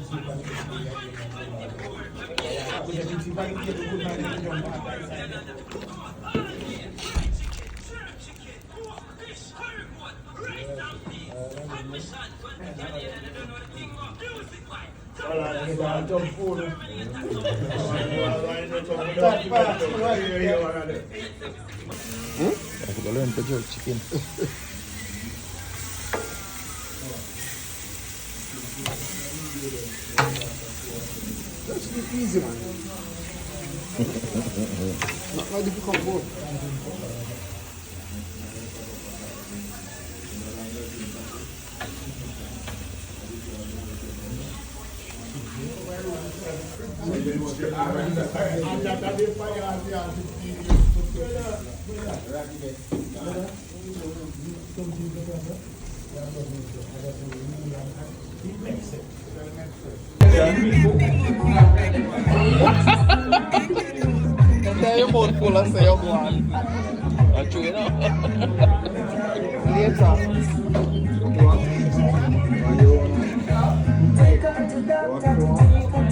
Aku tak boleh kerja chicken. That's easy, man. Not like difficult work. Saya mau pulang saya buat. Cuy no. Later. Take her to doctor to take